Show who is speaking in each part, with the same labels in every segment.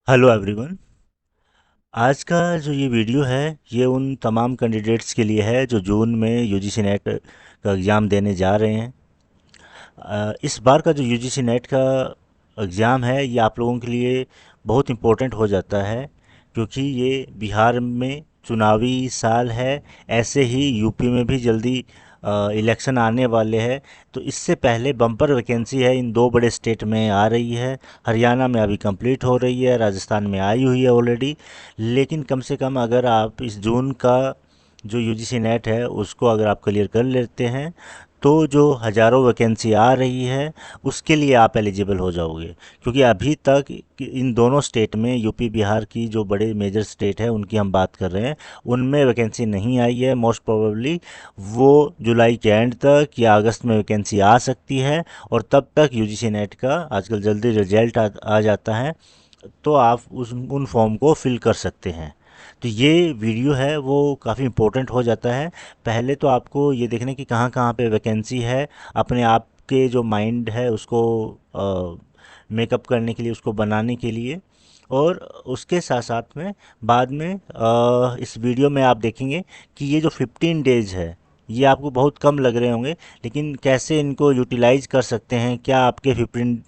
Speaker 1: Hello everyone. आज का जो ये वीडियो है ये उन तमाम कैंडिडेट्स के लिए है जो जून में यूजीसी नेट का एग्ज़ाम देने जा रहे हैं। इस बार का जो यूजीसी नेट का एग्ज़ाम है ये आप लोगों के लिए बहुत इम्पोर्टेंट हो जाता है, क्योंकि ये बिहार में चुनावी साल है। ऐसे ही यूपी में भी जल्दी इलेक्शन आने वाले हैं। तो इससे पहले बम्पर वैकेंसी है, इन दो बड़े स्टेट में आ रही है। हरियाणा में अभी कंप्लीट हो रही है, राजस्थान में आई हुई है ऑलरेडी। लेकिन कम से कम अगर आप इस जून का जो यूजीसी नेट है उसको अगर आप क्लियर कर लेते हैं तो जो हज़ारों वैकेंसी आ रही है उसके लिए आप एलिजिबल हो जाओगे। क्योंकि अभी तक इन दोनों स्टेट में, यूपी बिहार की जो बड़े मेजर स्टेट है उनकी हम बात कर रहे हैं, उनमें वैकेंसी नहीं आई है। मोस्ट प्रोबेबली वो जुलाई के एंड तक या अगस्त में वैकेंसी आ सकती है, और तब तक यूजीसी नेट का आजकल जल्दी रिजल्ट आ जाता है, तो आप उस उन फॉर्म को फिल कर सकते हैं। तो ये वीडियो है वो काफ़ी इम्पोर्टेंट हो जाता है। पहले तो आपको ये देखने की कहाँ कहाँ पे वैकेंसी है, अपने आप के जो माइंड है उसको मेकअप करने के लिए, उसको बनाने के लिए। और उसके साथ साथ में बाद में इस वीडियो में आप देखेंगे कि ये जो 15 डेज है ये आपको बहुत कम लग रहे होंगे, लेकिन कैसे इनको यूटिलाइज कर सकते हैं, क्या आपके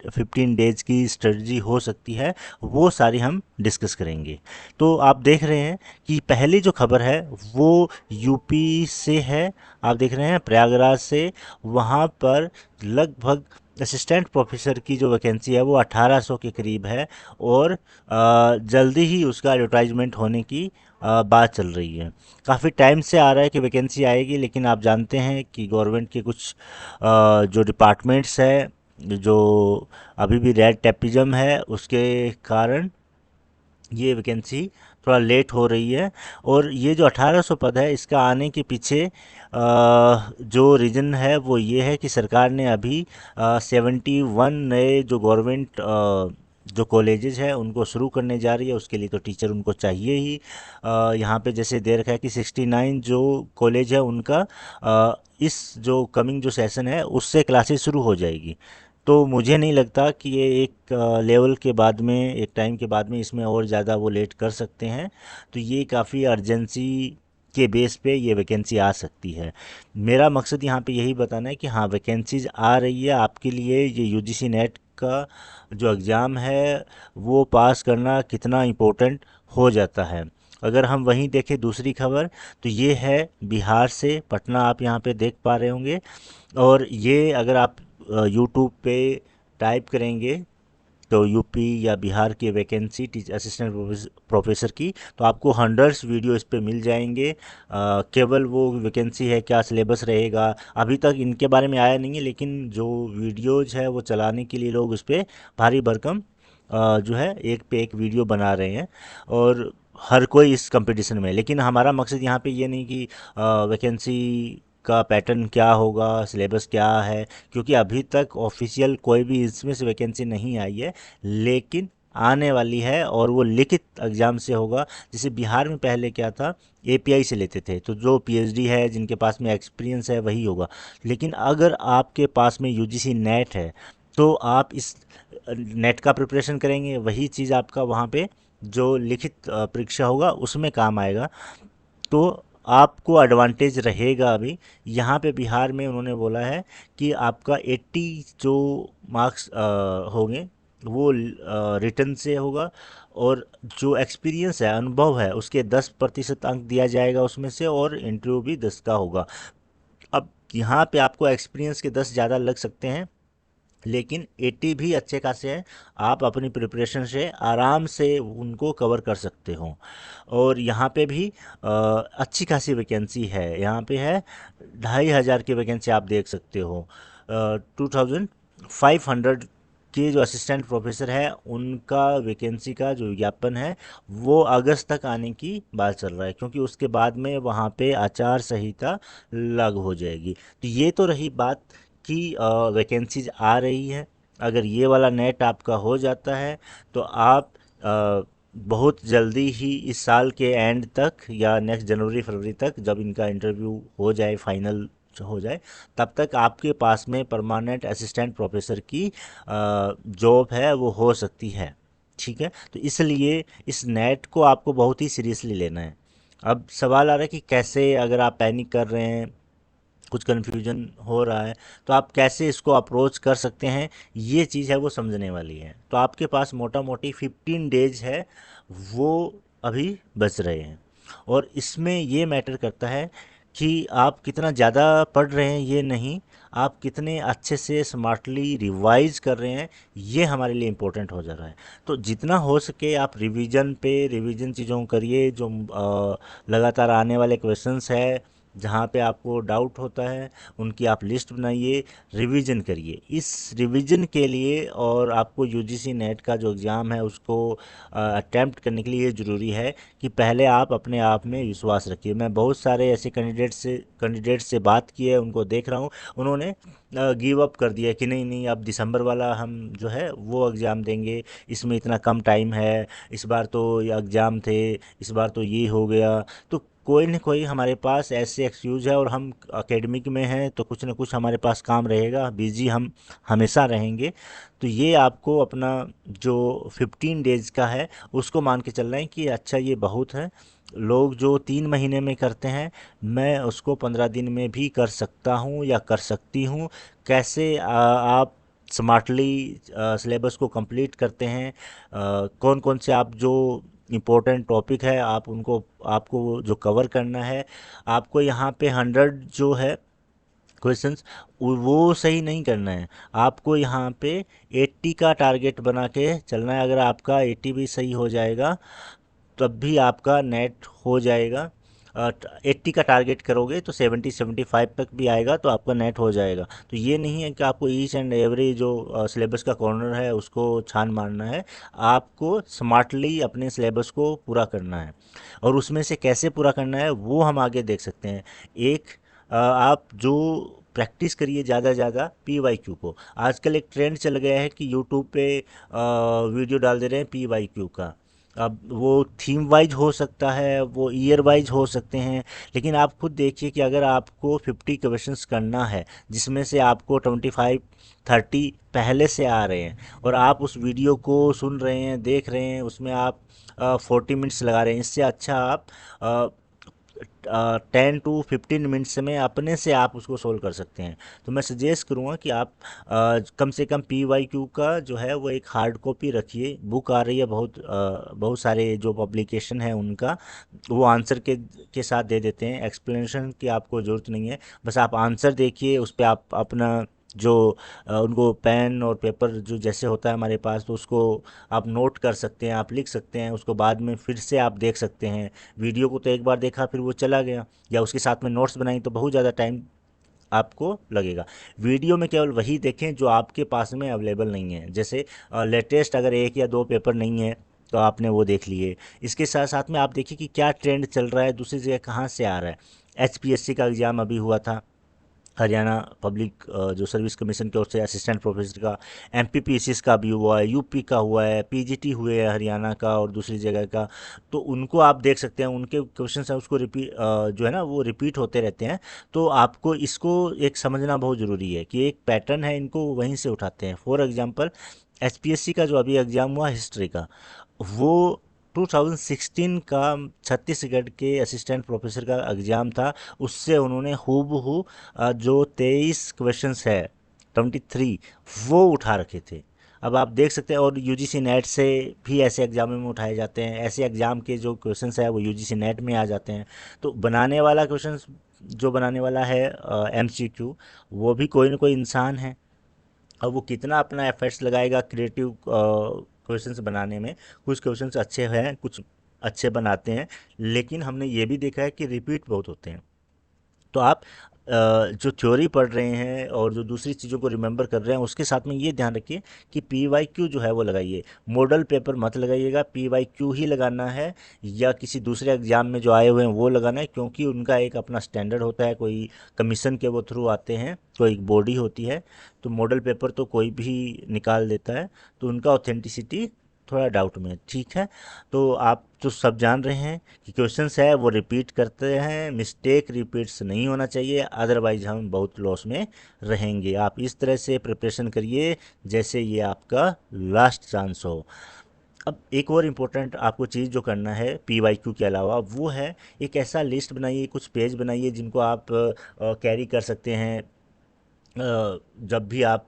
Speaker 1: 15 डेज की स्ट्रेटजी हो सकती है, वो सारी हम डिस्कस करेंगे। तो आप देख रहे हैं कि पहली जो खबर है वो यूपी से है। आप देख रहे हैं प्रयागराज से। वहाँ पर लगभग असिस्टेंट प्रोफेसर की जो वैकेंसी है वो 1800 के करीब है, और जल्दी ही उसका एडवर्टाइजमेंट होने की बात चल रही है। काफ़ी टाइम से आ रहा है कि वैकेंसी आएगी, लेकिन आप जानते हैं कि गवर्नमेंट के कुछ जो डिपार्टमेंट्स है, जो अभी भी रेड टेपिज्म है, उसके कारण ये वैकेंसी थोड़ा लेट हो रही है। और ये जो 1800 पद है इसका आने के पीछे जो रीज़न है वो ये है कि सरकार ने अभी 71 नए जो गवर्नमेंट जो कॉलेजेस है उनको शुरू करने जा रही है। उसके लिए तो टीचर उनको चाहिए ही। यहाँ पे जैसे दे रखा है कि 69 जो कॉलेज है उनका इस जो कमिंग जो सेशन है उससे क्लासेस शुरू हो जाएगी। तो मुझे नहीं लगता कि ये एक लेवल के बाद में, एक टाइम के बाद में इसमें और ज़्यादा वो लेट कर सकते हैं। तो ये काफ़ी अर्जेंसी के बेस पे ये वैकेंसी आ सकती है। मेरा मकसद यहाँ पे यही बताना है कि हाँ, वैकेंसीज आ रही है आपके लिए। ये यूजीसी नेट का जो एग्ज़ाम है वो पास करना कितना इम्पोर्टेंट हो जाता है। अगर हम वहीं देखें दूसरी खबर, तो ये है बिहार से, पटना आप यहाँ पे देख पा रहे होंगे। और ये अगर आप यूट्यूब पे टाइप करेंगे तो यूपी या बिहार की वैकेंसी असिस्टेंट प्रोफेसर की, तो आपको हंड्रेड्स वीडियो इस पे मिल जाएंगे। केवल वो वैकेंसी है, क्या सिलेबस रहेगा अभी तक इनके बारे में आया नहीं है, लेकिन जो वीडियोज है वो चलाने के लिए लोग उस पर भारी भरकम जो है एक पे एक वीडियो बना रहे हैं। और हर कोई इस कंपटीशन में, लेकिन हमारा मकसद यहाँ पे ये नहीं कि वैकेंसी का पैटर्न क्या होगा, सिलेबस क्या है, क्योंकि अभी तक ऑफिशियल कोई भी इसमें से वैकेंसी नहीं आई है। लेकिन आने वाली है, और वो लिखित एग्ज़ाम से होगा। जैसे बिहार में पहले क्या था, एपीआई से लेते थे, तो जो पीएचडी है, जिनके पास में एक्सपीरियंस है, वही होगा। लेकिन अगर आपके पास में यूजीसी नेट है तो आप इस नेट का प्रिपरेशन करेंगे, वही चीज़ आपका वहाँ पे जो लिखित परीक्षा होगा उसमें काम आएगा। तो आपको एडवांटेज रहेगा। अभी यहाँ पे बिहार में उन्होंने बोला है कि आपका 80 जो मार्क्स होंगे वो रिटर्न से होगा, और जो एक्सपीरियंस है, अनुभव है, उसके 10% अंक दिया जाएगा उसमें से, और इंटरव्यू भी 10 का होगा। अब यहाँ पे आपको एक्सपीरियंस के 10 ज़्यादा लग सकते हैं, लेकिन 80 भी अच्छे खासे हैं। आप अपनी प्रिपरेशन से आराम से उनको कवर कर सकते हो। और यहाँ पे भी अच्छी खासी वैकेंसी है। यहाँ पे है 2500 की वैकेंसी, आप देख सकते हो। 2500 के जो असिस्टेंट प्रोफेसर है उनका वैकेंसी का जो विज्ञापन है वो अगस्त तक आने की बात चल रहा है, क्योंकि उसके बाद में वहाँ पे आचार संहिता लागू हो जाएगी। तो ये तो रही बात कि वैकेंसीज आ रही है। अगर ये वाला नेट आपका हो जाता है तो आप बहुत जल्दी ही इस साल के एंड तक या नेक्स्ट जनवरी फरवरी तक, जब इनका इंटरव्यू हो जाए, फाइनल हो जाए, तब तक आपके पास में परमानेंट असिस्टेंट प्रोफेसर की जॉब है वो हो सकती है। ठीक है, तो इसलिए इस नेट को आपको बहुत ही सीरियसली लेना है। अब सवाल आ रहा है कि कैसे, अगर आप पैनिक कर रहे हैं, कुछ कन्फ्यूजन हो रहा है, तो आप कैसे इसको अप्रोच कर सकते हैं, ये चीज़ है वो समझने वाली है। तो आपके पास मोटा मोटी 15 डेज है, वो अभी बच रहे हैं। और इसमें ये मैटर करता है कि आप कितना ज़्यादा पढ़ रहे हैं ये नहीं, आप कितने अच्छे से स्मार्टली रिवाइज कर रहे हैं, ये हमारे लिए इम्पोर्टेंट हो जा रहा है। तो जितना हो सके आप रिवीजन पे रिवीजन चीज़ों को करिए, जो लगातार आने वाले क्वेश्चंस है, जहाँ पे आपको डाउट होता है उनकी आप लिस्ट बनाइए, रिवीजन करिए। इस रिवीजन के लिए और आपको यूजीसी नेट का जो एग्ज़ाम है उसको अटैम्प्ट करने के लिए ये ज़रूरी है कि पहले आप अपने आप में विश्वास रखिए। मैं बहुत सारे ऐसे कैंडिडेट से बात की है, उनको देख रहा हूँ, उन्होंने गिव अप कर दिया कि नहीं नहीं, अब दिसंबर वाला हम जो है वो एग्ज़ाम देंगे, इसमें इतना कम टाइम है, इस बार तो ये एग्ज़ाम थे, इस बार तो ये हो गया। तो कोई न कोई हमारे पास ऐसे एक्सक्यूज़ है, और हम एकेडमिक में हैं तो कुछ न कुछ हमारे पास काम रहेगा, बिजी हम हमेशा रहेंगे। तो ये आपको अपना जो 15 डेज का है उसको मान के चल रहे हैं कि अच्छा ये बहुत है। लोग जो 3 महीने में करते हैं, मैं उसको 15 दिन में भी कर सकता हूँ या कर सकती हूँ। कैसे आप स्मार्टली सिलेबस को कंप्लीट करते हैं, कौन कौन से आप जो इम्पोर्टेंट टॉपिक है आप उनको, आपको जो कवर करना है, आपको यहाँ पे 100 जो है क्वेश्चंस वो सही नहीं करना है, आपको यहाँ पे 80 का टारगेट बना के चलना है। अगर आपका 80 भी सही हो जाएगा तब भी आपका नेट हो जाएगा। 80 का टारगेट करोगे तो 70-75 तक भी आएगा तो आपका नेट हो जाएगा। तो ये नहीं है कि आपको ईच एंड एवरी जो सिलेबस का कॉर्नर है उसको छान मारना है, आपको स्मार्टली अपने सिलेबस को पूरा करना है। और उसमें से कैसे पूरा करना है वो हम आगे देख सकते हैं। एक, आप जो प्रैक्टिस करिए ज़्यादा से ज़्यादा पी वाई क्यू को। आजकल एक ट्रेंड चल गया है कि यूट्यूब पे वीडियो डाल दे रहे हैं पी वाई क्यू का। अब वो थीम वाइज हो सकता है, वो ईयर वाइज हो सकते हैं, लेकिन आप खुद देखिए कि अगर आपको 50 क्वेश्चंस करना है, जिसमें से आपको 25-30 पहले से आ रहे हैं, और आप उस वीडियो को सुन रहे हैं, देख रहे हैं, उसमें आप 40 मिनट्स लगा रहे हैं, इससे अच्छा आप 10 to 15 मिनट्स में अपने से आप उसको सोल्व कर सकते हैं। तो मैं सजेस्ट करूँगा कि आप कम से कम पी वाई क्यू का जो है वो एक हार्ड कॉपी रखिए। बुक आ रही है बहुत सारे जो पब्लिकेशन है उनका, वो आंसर के साथ दे देते हैं, एक्सप्लेनेशन की आपको ज़रूरत नहीं है। बस आप आंसर देखिए, उस पे आप अपना जो उनको पेन और पेपर जो जैसे होता है हमारे पास, तो उसको आप नोट कर सकते हैं, आप लिख सकते हैं, उसको बाद में फिर से आप देख सकते हैं। वीडियो को तो एक बार देखा फिर वो चला गया, या उसके साथ में नोट्स बनाई तो बहुत ज़्यादा टाइम आपको लगेगा। वीडियो में केवल वही देखें जो आपके पास में अवेलेबल नहीं है। जैसे लेटेस्ट अगर 1 या 2 पेपर नहीं है तो आपने वो देख लिए। इसके साथ साथ में आप देखिए कि क्या ट्रेंड चल रहा है, दूसरी जगह कहाँ से आ रहा है। एचपीएससी का एग्ज़ाम अभी हुआ था, हरियाणा पब्लिक जो सर्विस कमीशन की ओर से असिस्टेंट प्रोफेसर का। एमपीपीएससी का भी हुआ है, यूपी का हुआ है, पीजीटी हुए है हरियाणा का और दूसरी जगह का। तो उनको आप देख सकते हैं, उनके क्वेश्चन है उसको रिपीट जो है ना वो रिपीट होते रहते हैं। तो आपको इसको एक समझना बहुत ज़रूरी है कि एक पैटर्न है, इनको वहीं से उठाते हैं। फॉर एग्जांपल एचपीएससी का जो अभी एग्ज़ाम हुआ हिस्ट्री का, वो 2016 का छत्तीसगढ़ के असिस्टेंट प्रोफेसर का एग्ज़ाम था। उससे उन्होंने हूबहू जो 23 क्वेश्चंस है, 23, वो उठा रखे थे। अब आप देख सकते हैं, और यूजीसी नेट से भी ऐसे एग्जामों में उठाए जाते हैं। ऐसे एग्ज़ाम के जो क्वेश्चंस है वो यूजीसी नेट में आ जाते हैं। तो बनाने वाला क्वेश्चंस, जो बनाने वाला है एमसीक्यू, वो भी कोई ना कोई इंसान है। अब वो कितना अपना एफर्ट्स लगाएगा क्रिएटिव क्वेश्चंस बनाने में। कुछ क्वेश्चंस अच्छे हैं, कुछ अच्छे बनाते हैं, लेकिन हमने ये भी देखा है कि रिपीट बहुत होते हैं। तो आप जो थ्योरी पढ़ रहे हैं और जो दूसरी चीज़ों को रिमेंबर कर रहे हैं, उसके साथ में ये ध्यान रखिए कि पी वाई क्यू जो है वो लगाइए। मॉडल पेपर मत लगाइएगा, पी वाई क्यू ही लगाना है, या किसी दूसरे एग्जाम में जो आए हुए हैं वो लगाना है, क्योंकि उनका एक अपना स्टैंडर्ड होता है, कोई कमीशन के वो थ्रू आते हैं, कोई एक बॉडी होती है। तो मॉडल पेपर तो कोई भी निकाल देता है, तो उनका ऑथेंटिसिटी थोड़ा डाउट में है, ठीक है। तो आप तो सब जान रहे हैं कि क्वेश्चंस है वो रिपीट करते हैं, मिस्टेक रिपीट्स नहीं होना चाहिए, अदरवाइज हम बहुत लॉस में रहेंगे। आप इस तरह से प्रिपरेशन करिए जैसे ये आपका लास्ट चांस हो। अब एक और इम्पोर्टेंट आपको चीज़ जो करना है PYQ के अलावा, वो है एक ऐसा लिस्ट बनाइए, कुछ पेज बनाइए जिनको आप कैरी कर सकते हैं जब भी आप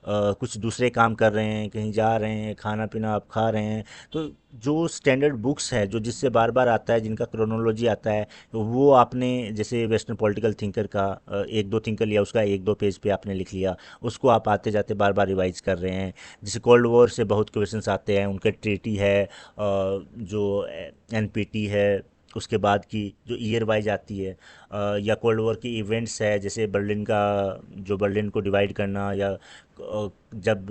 Speaker 1: कुछ दूसरे काम कर रहे हैं, कहीं जा रहे हैं, खाना पीना आप खा रहे हैं। तो जो स्टैंडर्ड बुक्स है जो जिससे बार बार आता है, जिनका क्रोनोलॉजी आता है, तो वो आपने जैसे वेस्टर्न पॉलिटिकल थिंकर का एक दो थिंकर लिया, उसका एक दो पेज पे आपने लिख लिया, उसको आप आते जाते बार बार रिवाइज कर रहे हैं। जैसे कोल्ड वॉर से बहुत क्वेश्चंस आते हैं, उनके ट्रीटी है, जो NPT है, उसके बाद की जो ईयर वाइज आती है, या कोल्ड वॉर की इवेंट्स है, जैसे बर्लिन का, जो बर्लिन को डिवाइड करना, या जब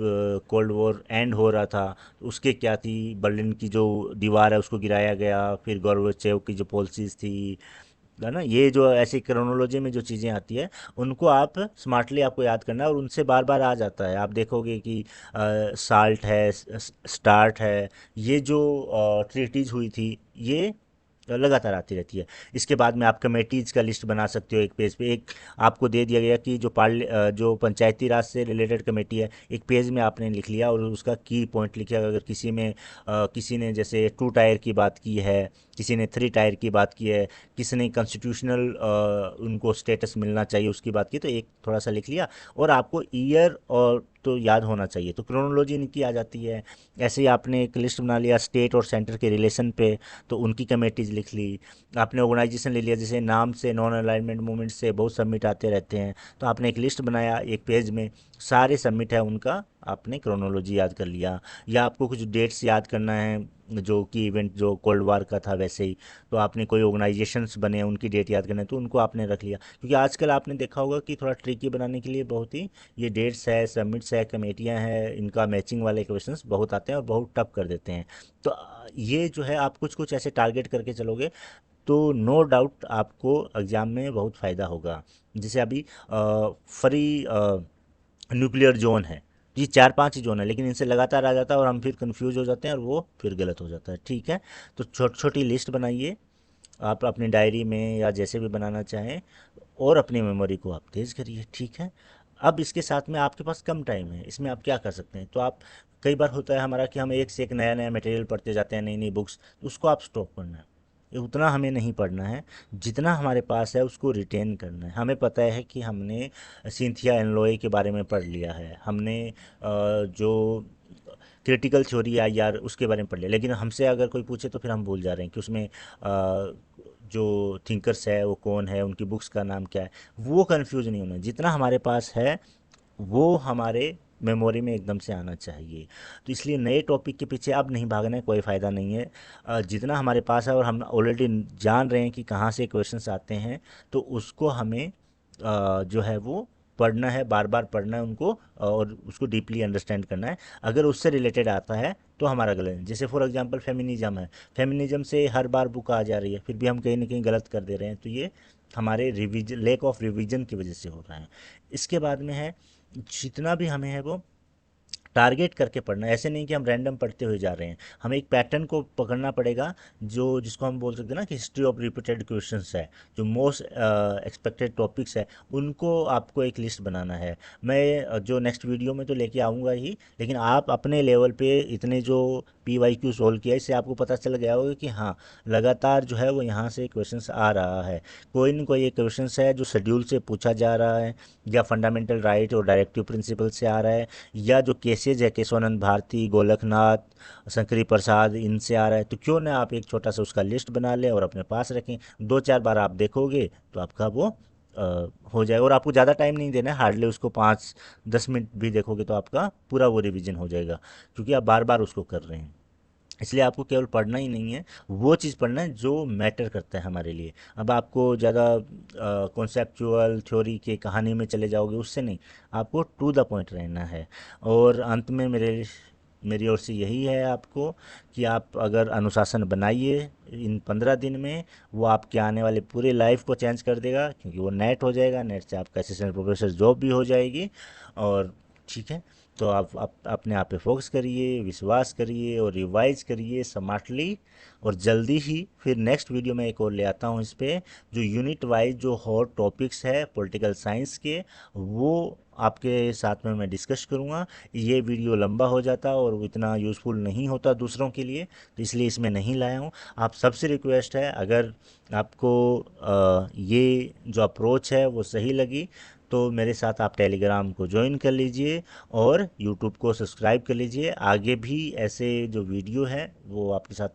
Speaker 1: कोल्ड वॉर एंड हो रहा था तो उसके क्या थी, बर्लिन की जो दीवार है उसको गिराया गया, फिर गोर्बाचेव की जो पॉलिसीज थी, है ना। ये जो ऐसी क्रोनोलॉजी में जो चीज़ें आती है, उनको आप स्मार्टली आपको याद करना है, और उनसे बार बार आ जाता है। आप देखोगे कि साल्ट है, स्टार्ट है, ये जो ट्रीटीज हुई थी, ये लगातार आती रहती है। इसके बाद में आप कमेटीज़ का लिस्ट बना सकते हो एक पेज पे। एक आपको दे दिया गया कि जो पंचायती राज से रिलेटेड कमेटी है, एक पेज में आपने लिख लिया और उसका की पॉइंट लिखा। अगर किसी ने जैसे 2 टायर की बात की है, किसी ने 3 टायर की बात की है, किसी ने कॉन्स्टिट्यूशनल उनको स्टेटस मिलना चाहिए उसकी बात की, तो एक थोड़ा सा लिख लिया। और आपको ईयर और तो याद होना चाहिए, तो क्रोनोलॉजी इनकी आ जाती है। ऐसे ही आपने एक लिस्ट बना लिया स्टेट और सेंटर के रिलेशन पे, तो उनकी कमेटीज लिख ली। आपने ऑर्गेनाइजेशन ले लिया, जैसे नाम से नॉन अलाइनमेंट मूवमेंट से बहुत सबमिट आते रहते हैं, तो आपने एक लिस्ट बनाया एक पेज में, सारे सबमिट है उनका, आपने क्रोनोलॉजी याद कर लिया। या आपको कुछ डेट्स याद करना है, जो कि इवेंट जो कोल्ड वार का था वैसे ही, तो आपने कोई ऑर्गेनाइजेशंस बने हैं उनकी डेट याद करना है, तो उनको आपने रख लिया। क्योंकि आजकल आपने देखा होगा कि थोड़ा ट्रिकी बनाने के लिए बहुत ही ये डेट्स है, सबमिट्स है, कमेटियां हैं, इनका मैचिंग वाले क्वेश्चंस बहुत आते हैं और बहुत टफ कर देते हैं। तो ये जो है, आप कुछ कुछ ऐसे टारगेट करके चलोगे तो नो डाउट आपको एग्ज़ाम में बहुत फ़ायदा होगा। जैसे अभी फ्री न्यूक्लियर जोन है, ये 4-5 ही जोन है, लेकिन इनसे लगातार आ जाता है और हम फिर कंफ्यूज हो जाते हैं और वो फिर गलत हो जाता है। ठीक है, तो छोटी छोटी लिस्ट बनाइए आप अपनी डायरी में या जैसे भी बनाना चाहें, और अपनी मेमोरी को आप तेज़ करिए। ठीक है, अब इसके साथ में आपके पास कम टाइम है, इसमें आप क्या कर सकते हैं, तो आप, कई बार होता है हमारा कि हम एक से एक नया नया मटेरियल पढ़ते जाते हैं, नई नई बुक्स, तो उसको आप स्टॉप करना है। ये उतना हमें नहीं पढ़ना है, जितना हमारे पास है उसको रिटेन करना है। हमें पता है कि हमने सिंथिया एनलॉय के बारे में पढ़ लिया है, हमने जो क्रिटिकल थ्योरी आई यार उसके बारे में पढ़ लिया, लेकिन हमसे अगर कोई पूछे तो फिर हम भूल जा रहे हैं कि उसमें जो थिंकर्स है वो कौन है, उनकी बुक्स का नाम क्या है। वो कंफ्यूज नहीं होना, जितना हमारे पास है वो हमारे मेमोरी में एकदम से आना चाहिए। तो इसलिए नए टॉपिक के पीछे अब नहीं भागना है, कोई फ़ायदा नहीं है। जितना हमारे पास है और हम ऑलरेडी जान रहे हैं कि कहाँ से क्वेश्चंस आते हैं, तो उसको हमें जो है वो पढ़ना है, बार बार पढ़ना है उनको, और उसको डीपली अंडरस्टैंड करना है। अगर उससे रिलेटेड आता है तो हमारा गलत है। जैसे फॉर एग्जांपल फेमिनिज्म है, फेमिनिज्म से हर बार बुक आ जा रही है, फिर भी हम कहीं ना कहीं गलत कर दे रहे हैं, तो ये हमारे रिवीजन, लेक ऑफ रिवीजन की वजह से हो रहा है। इसके बाद में है, जितना भी हमें है वो टारगेट करके पढ़ना है। ऐसे नहीं कि हम रैंडम पढ़ते हुए जा रहे हैं, हमें एक पैटर्न को पकड़ना पड़ेगा, जो जिसको हम बोल सकते हैं ना कि हिस्ट्री ऑफ रिपीटेड क्वेश्चंस है, जो मोस्ट एक्सपेक्टेड टॉपिक्स है, उनको आपको एक लिस्ट बनाना है। मैं जो नेक्स्ट वीडियो में तो लेके आऊँगा ही, लेकिन आप अपने लेवल पे इतने जो PYQ सोल्व किया, इससे आपको पता चल गया होगा कि हाँ, लगातार जो है वो यहाँ से क्वेश्चंस आ रहा है। कोई न कोई एक क्वेश्चंस है जो शेड्यूल से पूछा जा रहा है, या फंडामेंटल राइट और डायरेक्टिव प्रिंसिपल से आ रहा है, या जो केसेज है केशवानंद भारती, गोलकनाथ, शंकरी प्रसाद, इनसे आ रहा है। तो क्यों ना आप एक छोटा सा उसका लिस्ट बना लें और अपने पास रखें। 2-4 बार आप देखोगे तो आपका वो हो जाएगा, और आपको ज़्यादा टाइम नहीं देना है, हार्डली उसको 5-10 मिनट भी देखोगे तो आपका पूरा वो रिवीजन हो जाएगा, क्योंकि आप बार बार उसको कर रहे हैं। इसलिए आपको केवल पढ़ना ही नहीं है, वो चीज़ पढ़ना है जो मैटर करता है हमारे लिए। अब आपको ज़्यादा कॉन्सेप्चुअल थ्योरी के कहानी में चले जाओगे, उससे नहीं, आपको टू द पॉइंट रहना है। और अंत में मेरी ओर से यही है आपको, कि आप अगर अनुशासन बनाइए इन 15 दिन में, वो आपके आने वाले पूरे लाइफ को चेंज कर देगा, क्योंकि वो नेट हो जाएगा, नेट से आपका असिस्टेंट प्रोफेसर जॉब भी हो जाएगी। और ठीक है, तो आप अपने आप पे फोकस करिए, विश्वास करिए और रिवाइज करिए स्मार्टली। और जल्दी ही फिर नेक्स्ट वीडियो में एक और ले आता हूँ इस पे, जो यूनिट वाइज जो हॉट टॉपिक्स है पॉलिटिकल साइंस के, वो आपके साथ में मैं डिस्कस करूँगा। ये वीडियो लंबा हो जाता और वो इतना यूज़फुल नहीं होता दूसरों के लिए, तो इसलिए इसमें नहीं लाया हूँ। आप सबसे रिक्वेस्ट है, अगर आपको ये जो अप्रोच है वो सही लगी, तो मेरे साथ आप टेलीग्राम को ज्वाइन कर लीजिए और यूट्यूब को सब्सक्राइब कर लीजिए। आगे भी ऐसे जो वीडियो है वो आपके साथ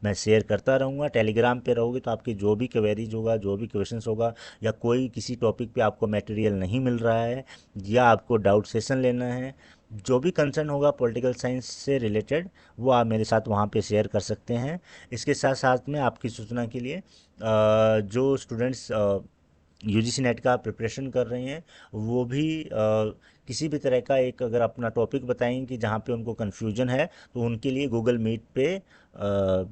Speaker 1: मैं शेयर करता रहूँगा। टेलीग्राम पे रहोगे तो आपकी जो भी क्वेरीज होगा, जो भी क्वेश्चंस होगा, या कोई किसी टॉपिक पे आपको मटेरियल नहीं मिल रहा है, या आपको डाउट सेशन लेना है, जो भी कंसर्न होगा पॉलिटिकल साइंस से रिलेटेड, वो आप मेरे साथ वहाँ पे शेयर कर सकते हैं। इसके साथ साथ में आपकी सूचना के लिए, जो स्टूडेंट्स यूजीसी नेट का प्रिपरेशन कर रहे हैं, वो भी किसी भी तरह का एक अगर अपना टॉपिक बताएं कि जहाँ पे उनको कन्फ्यूजन है, तो उनके लिए गूगल मीट पे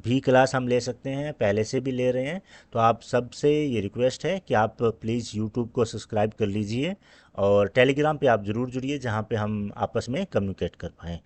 Speaker 1: भी क्लास हम ले सकते हैं, पहले से भी ले रहे हैं। तो आप सबसे ये रिक्वेस्ट है कि आप प्लीज़ यूट्यूब को सब्सक्राइब कर लीजिए और टेलीग्राम पे आप ज़रूर जुड़िए, जहाँ पे हम आपस में कम्युनिकेट कर पाएँ।